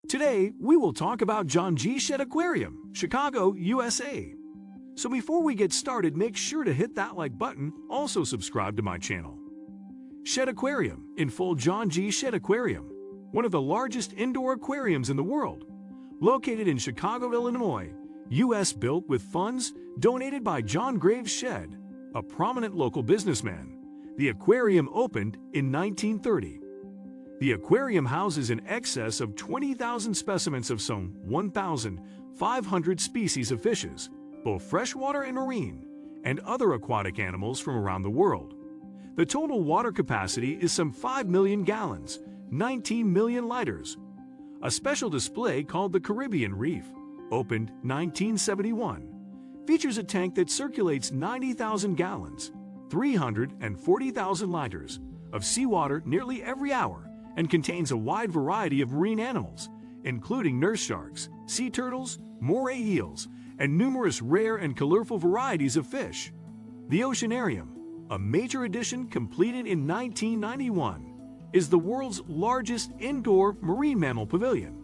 Today, we will talk about John G. Shedd Aquarium, Chicago, USA. So before we get started, make sure to hit that like button, also subscribe to my channel. Shedd Aquarium, in full John G. Shedd Aquarium, one of the largest indoor aquariums in the world, located in Chicago, Illinois, U.S. built with funds donated by John Graves Shedd, a prominent local businessman. The aquarium opened in 1930. The aquarium houses in excess of 20,000 specimens of some 1,500 species of fishes, both freshwater and marine, and other aquatic animals from around the world. The total water capacity is some 5 million gallons, 19 million liters. A special display called the Caribbean Reef, opened 1971, features a tank that circulates 90,000 gallons, 340,000 liters, of seawater nearly every hour and contains a wide variety of marine animals, including nurse sharks, sea turtles, moray eels, and numerous rare and colorful varieties of fish. The Oceanarium, a major addition completed in 1991, is the world's largest indoor marine mammal pavilion.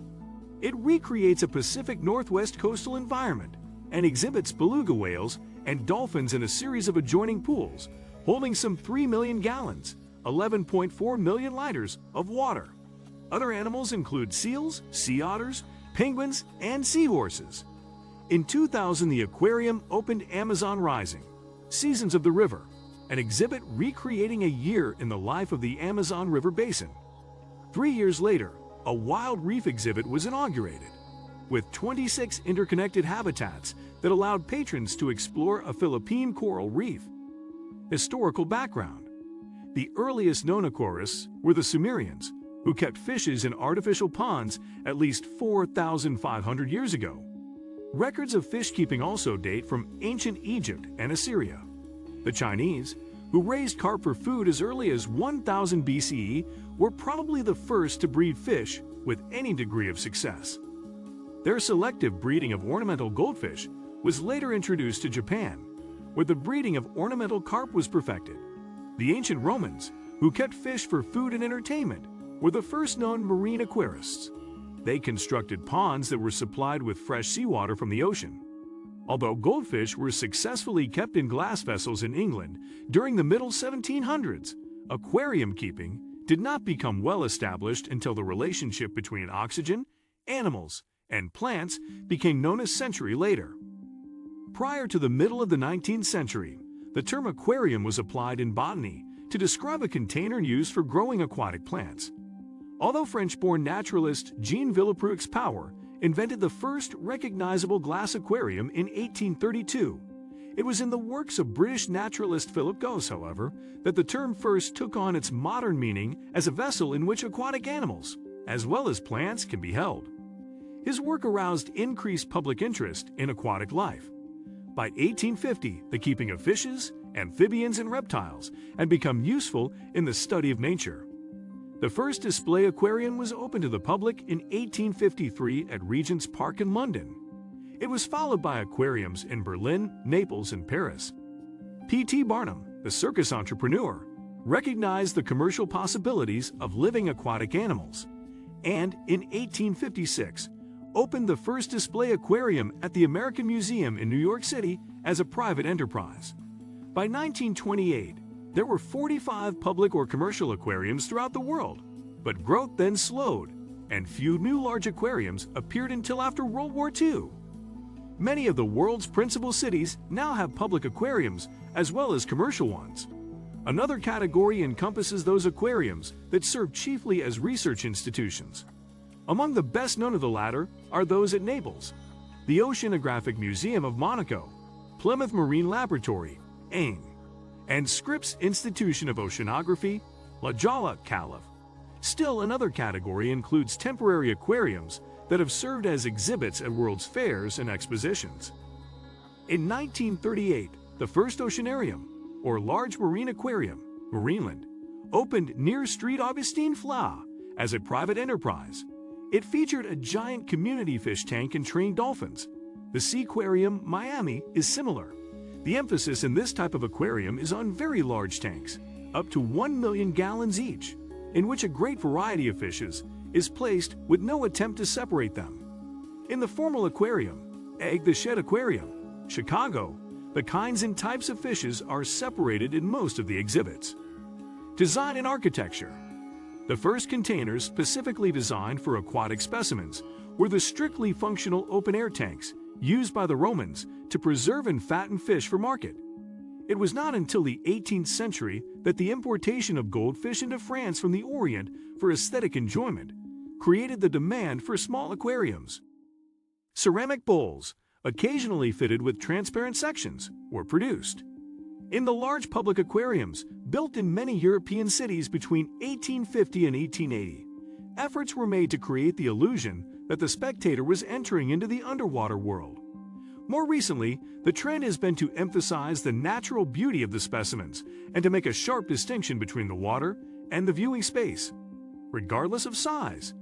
It recreates a Pacific Northwest coastal environment and exhibits beluga whales and dolphins in a series of adjoining pools, holding some 3 million gallons, 11.4 million liters of water. Other animals include seals, sea otters, penguins, and seahorses. In 2000, the aquarium opened Amazon Rising, Seasons of the River, an exhibit recreating a year in the life of the Amazon River basin. 3 years later, a wild reef exhibit was inaugurated, with 26 interconnected habitats that allowed patrons to explore a Philippine coral reef. Historical background: the earliest known aquarists were the Sumerians, who kept fishes in artificial ponds at least 4,500 years ago. Records of fish keeping also date from ancient Egypt and Assyria. The Chinese, who raised carp for food as early as 1000 BCE, were probably the first to breed fish with any degree of success. Their selective breeding of ornamental goldfish was later introduced to Japan, where the breeding of ornamental carp was perfected. The ancient Romans, who kept fish for food and entertainment, were the first known marine aquarists. They constructed ponds that were supplied with fresh seawater from the ocean. Although goldfish were successfully kept in glass vessels in England during the middle 1700s, aquarium keeping did not become well established until the relationship between oxygen, animals, and plants became known a century later. Prior to the middle of the 19th century, the term aquarium was applied in botany to describe a container used for growing aquatic plants. Although French-born naturalist Jean Villepreux invented the first recognizable glass aquarium in 1832, it was in the works of British naturalist Philip Gosse, however, that the term first took on its modern meaning as a vessel in which aquatic animals, as well as plants, can be held. His work aroused increased public interest in aquatic life. By 1850, the keeping of fishes, amphibians, and reptiles had become useful in the study of nature. The first display aquarium was opened to the public in 1853 at Regent's Park in London. It was followed by aquariums in Berlin, Naples, and Paris. P.T. Barnum, the circus entrepreneur, recognized the commercial possibilities of living aquatic animals, and in 1856, opened the first display aquarium at the American Museum in New York City as a private enterprise. By 1928, there were 45 public or commercial aquariums throughout the world, but growth then slowed, and few new large aquariums appeared until after World War II. Many of the world's principal cities now have public aquariums as well as commercial ones. Another category encompasses those aquariums that serve chiefly as research institutions. Among the best known of the latter are those at Naples, the Oceanographic Museum of Monaco, Plymouth Marine Laboratory, AIM, and Scripps Institution of Oceanography, La Jolla, Calif. Still, another category includes temporary aquariums that have served as exhibits at world's fairs and expositions. In 1938, the first Oceanarium, or large marine aquarium, Marineland, opened near Street Augustin Fla as a private enterprise. It featured a giant community fish tank and trained dolphins. The Seaquarium Miami is similar. The emphasis in this type of aquarium is on very large tanks, up to 1 million gallons each, in which a great variety of fishes, is placed with no attempt to separate them. In the formal aquarium, the shed aquarium, Chicago, the kinds and types of fishes are separated in most of the exhibits. Design and architecture. The first containers specifically designed for aquatic specimens were the strictly functional open-air tanks used by the Romans to preserve and fatten fish for market. It was not until the 18th century that the importation of goldfish into France from the Orient for aesthetic enjoyment created the demand for small aquariums. Ceramic bowls, occasionally fitted with transparent sections, were produced. In the large public aquariums built in many European cities between 1850 and 1880, efforts were made to create the illusion that the spectator was entering into the underwater world. More recently, the trend has been to emphasize the natural beauty of the specimens and to make a sharp distinction between the water and the viewing space, regardless of size.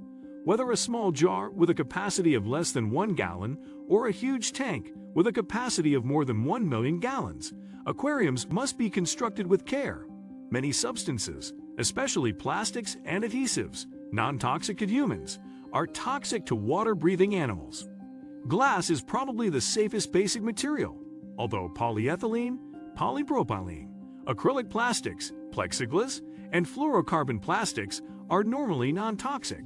Whether a small jar with a capacity of less than 1 gallon or a huge tank with a capacity of more than 1 million gallons, aquariums must be constructed with care. Many substances, especially plastics and adhesives, non-toxic to humans, are toxic to water-breathing animals. Glass is probably the safest basic material, although polyethylene, polypropylene, acrylic plastics, plexiglass, and fluorocarbon plastics are normally non-toxic.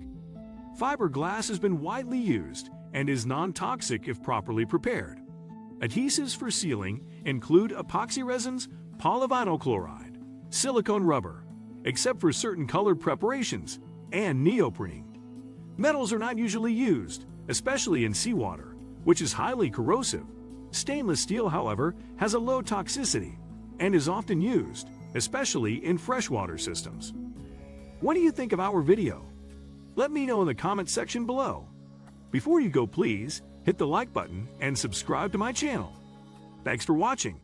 Fiberglass has been widely used and is non-toxic if properly prepared. Adhesives for sealing include epoxy resins, polyvinyl chloride, silicone rubber, except for certain colored preparations, and neoprene. Metals are not usually used, especially in seawater, which is highly corrosive. Stainless steel, however, has a low toxicity and is often used, especially in freshwater systems. What do you think of our video? Let me know in the comment section below. Before you go, please hit the like button and subscribe to my channel. Thanks for watching.